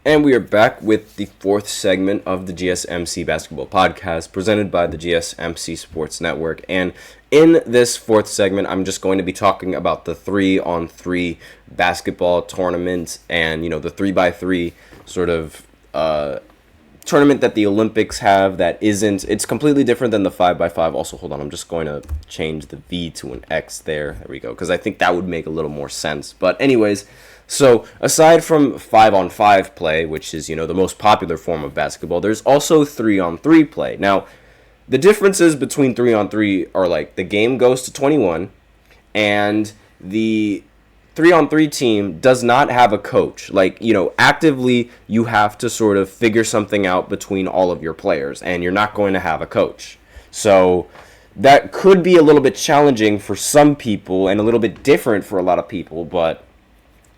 And we are back with the fourth segment of the GSMC basketball podcast presented by the GSMC Sports Network. And in this fourth segment, I'm just going to be talking about the 3-on-3 basketball tournament and, the 3x3 sort of tournament that the Olympics have it's completely different than the 5x5. Also, hold on, I'm just going to change the V to an X there. There we go, because I think that would make a little more sense. But anyways, so aside from 5-on-5 play, which is, the most popular form of basketball, there's also 3-on-3 play. Now, the differences between 3-on-3 are like the game goes to 21 and the 3-on-3 team does not have a coach. Actively you have to sort of figure something out between all of your players, and you're not going to have a coach. So that could be a little bit challenging for some people and a little bit different for a lot of people, but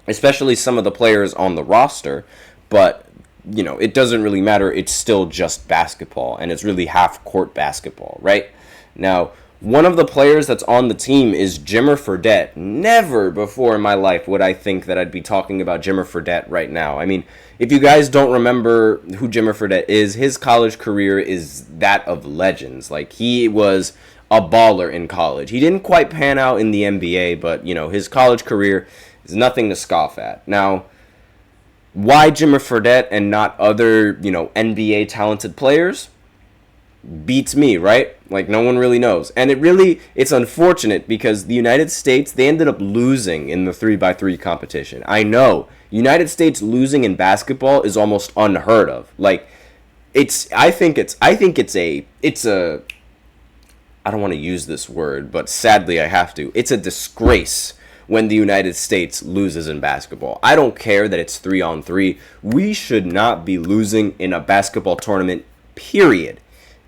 especially some of the players on the roster. But, it doesn't really matter. It's still just basketball, and it's really half-court basketball, right? Now, one of the players that's on the team is Jimmer Fredette. Never before in my life would I think that I'd be talking about Jimmer Fredette right now. I mean, if you guys don't remember who Jimmer Fredette is, his college career is that of legends. He was a baller in college. He didn't quite pan out in the NBA, but, his college career is nothing to scoff at. Now, why Jimmer Fredette and not other, NBA talented players? Beats me, right? No one really knows. And it's unfortunate because the United States, they ended up losing in the 3x3 competition. I know. United States losing in basketball is almost unheard of. I think it's a I don't want to use this word, but sadly I have to. It's a disgrace when the United States loses in basketball. I don't care that it's 3-on-3. We should not be losing in a basketball tournament, period.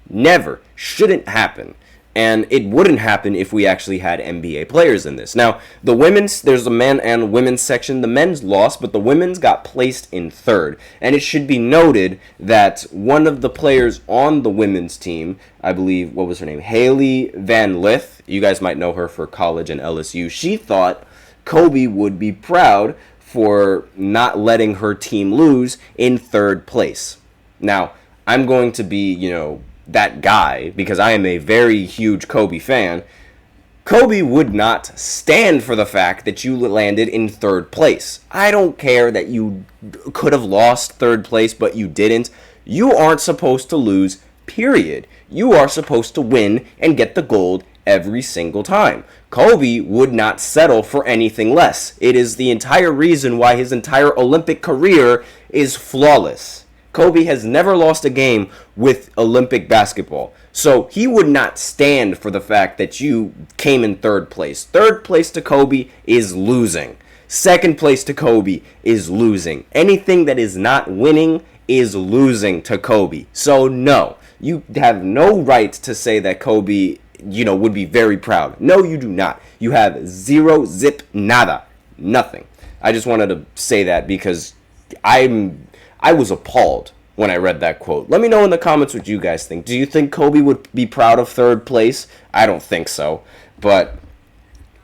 Never. Shouldn't happen. And it wouldn't happen if we actually had NBA players in this. Now, there's a men and women's section. The men's lost, but the women's got placed in third. And it should be noted that one of the players on the women's team, I believe, what was her name? Haley Van Lith. You guys might know her for college and LSU. She thought Kobe would be proud for not letting her team lose in third place. Now, I'm going to be, that guy, because I am a very huge Kobe fan. Kobe would not stand for the fact that you landed in third place. I don't care that you could have lost third place, but you didn't. You aren't supposed to lose, period. You are supposed to win and get the gold every single time. Kobe would not settle for anything less. It is the entire reason why his entire Olympic career is flawless. Kobe has never lost a game with Olympic basketball. So he would not stand for the fact that you came in third place. Third place to Kobe is losing. Second place to Kobe is losing. Anything that is not winning is losing to Kobe. So no, you have no right to say that Kobe, would be very proud. No, you do not. You have zero, zip, nada. Nothing. I just wanted to say that because I was appalled when I read that quote. Let me know in the comments what you guys think. Do you think Kobe would be proud of third place? I don't think so. But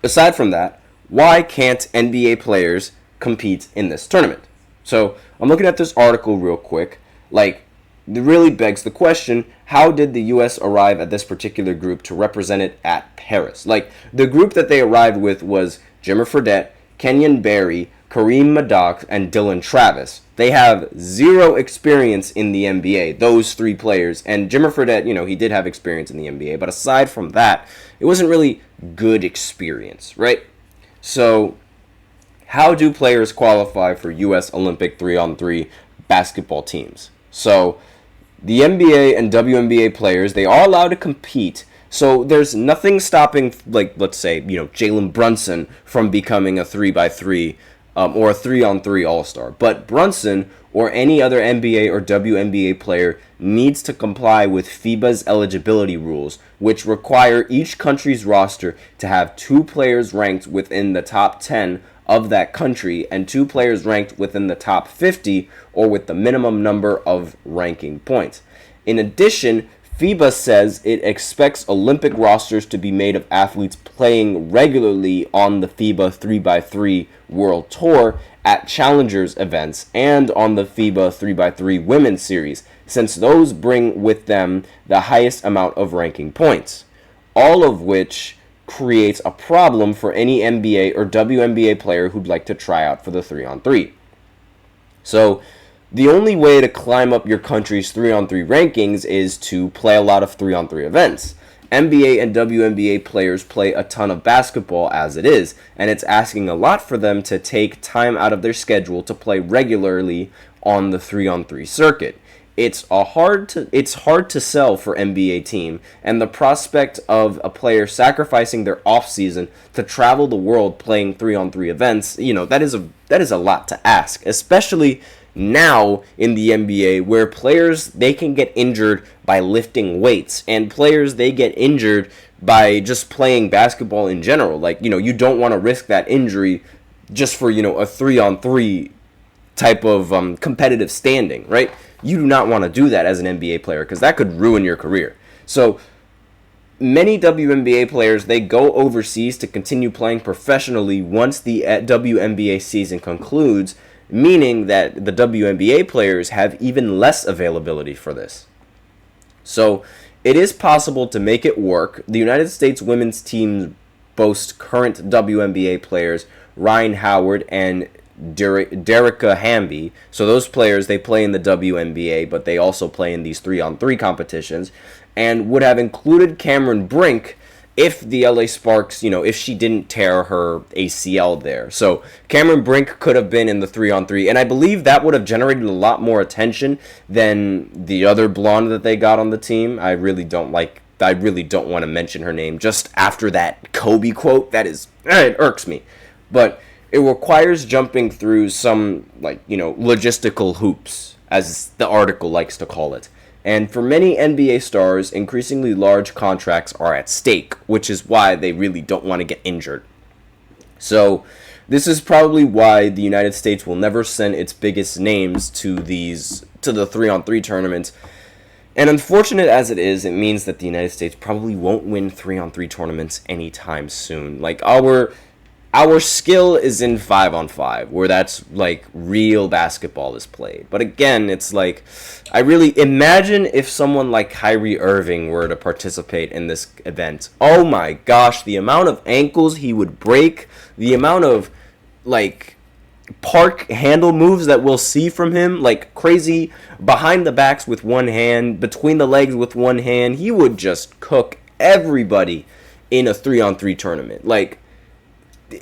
aside from that, why can't NBA players compete in this tournament? So I'm looking at this article real quick. It really begs the question, how did the U.S. arrive at this particular group to represent it at Paris? The group that they arrived with was Jimmer Fredette, Kenyon Barry, Kareem Maddox, and Dylan Travis. They have zero experience in the NBA, those three players. And Jimmer Fredette, he did have experience in the NBA. But aside from that, it wasn't really good experience, right? So how do players qualify for U.S. Olympic 3-on-3 basketball teams? So the NBA and WNBA players, they are allowed to compete. So there's nothing stopping, let's say, Jalen Brunson from becoming a 3x3 or a 3-on-3 all-star. But Brunson or any other NBA or WNBA player needs to comply with FIBA's eligibility rules, which require each country's roster to have 2 players ranked within the top 10 of that country and 2 players ranked within the top 50 or with the minimum number of ranking points. In addition, FIBA says it expects Olympic rosters to be made of athletes playing regularly on the FIBA 3x3 World Tour at Challengers events and on the FIBA 3x3 Women's Series, since those bring with them the highest amount of ranking points, all of which creates a problem for any NBA or WNBA player who'd like to try out for the 3-on-3. So the only way to climb up your country's 3-on-3 rankings is to play a lot of 3-on-3 events. NBA and WNBA players play a ton of basketball as it is, and it's asking a lot for them to take time out of their schedule to play regularly on the 3-on-3 circuit. It's hard to sell for NBA team, and the prospect of a player sacrificing their offseason to travel the world playing 3-on-3 events, that is a lot to ask, especially now in the NBA, where players, they can get injured by lifting weights, and players, they get injured by just playing basketball in general. Like, you don't want to risk that injury just for, a 3-on-3 type of competitive standing, right? You do not want to do that as an NBA player, because that could ruin your career. So many WNBA players, they go overseas to continue playing professionally once the WNBA season concludes, meaning that the WNBA players have even less availability for this. So it is possible to make it work. The United States women's team boasts current WNBA players Ryan Howard and Derica Hamby. So those players, they play in the WNBA, but they also play in these 3-on-3 competitions, and would have included Cameron Brink if the LA Sparks, if she didn't tear her ACL there. So Cameron Brink could have been in the 3-on-3, and I believe that would have generated a lot more attention than the other blonde that they got on the team. I really don't want to mention her name just after that Kobe quote. It irks me. But it requires jumping through some, logistical hoops, as the article likes to call it. And for many NBA stars, increasingly large contracts are at stake, which is why they really don't want to get injured. So this is probably why the United States will never send its biggest names to the 3-on-3 tournaments. And unfortunate as it is, it means that the United States probably won't win 3-on-3 tournaments anytime soon. Like, our skill is in 5-on-5, where that's real basketball is played. But again, it's I really imagine if someone like Kyrie Irving were to participate in this event. Oh my gosh, the amount of ankles he would break, the amount of park handle moves that we'll see from him, crazy behind the backs with one hand, between the legs with one hand. He would just cook everybody in a 3-on-3 tournament.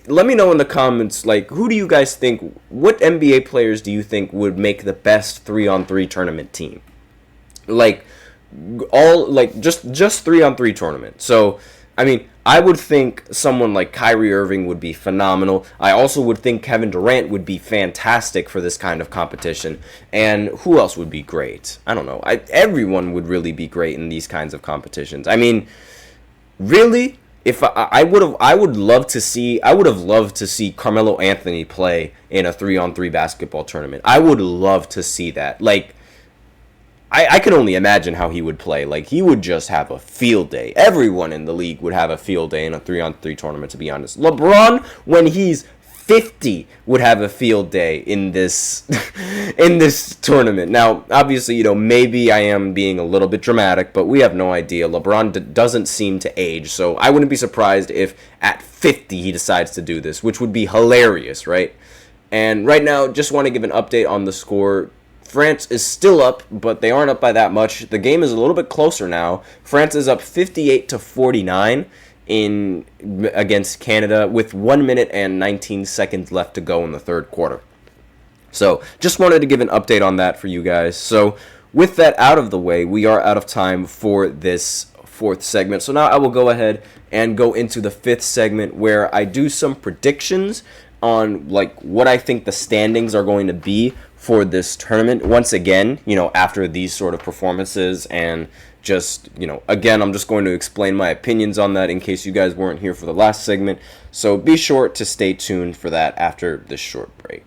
Let me know in the comments, who do you guys think, what NBA players do you think would make the best 3-on-3 tournament team? Just 3-on-3 tournament. So, I would think someone like Kyrie Irving would be phenomenal. I also would think Kevin Durant would be fantastic for this kind of competition. And who else would be great? I don't know. Everyone would really be great in these kinds of competitions. Really? If I would have loved to see Carmelo Anthony play in a 3-on-3 basketball tournament. I would love to see that. I can only imagine how he would play. He would just have a field day. Everyone in the league would have a field day in a 3-on-3 tournament, to be honest. LeBron, when he's 50, would have a field day in this in this tournament. Now, obviously, maybe I am being a little bit dramatic, but we have no idea. LeBron doesn't seem to age, so I wouldn't be surprised if at 50 he decides to do this, which would be hilarious, right? And right now, just want to give an update on the score. France is still up, but they aren't up by that much. The game is a little bit closer now. France is up 58-49 against Canada with 1 minute and 19 seconds left to go in the third quarter. So just wanted to give an update on that for you guys. So with that out of the way, we are out of time for this fourth segment. So now I will go ahead and go into the fifth segment, where I do some predictions on what I think the standings are going to be for this tournament. Once again, after these sort of performances, and just, again, I'm just going to explain my opinions on that in case you guys weren't here for the last segment. So be sure to stay tuned for that after this short break.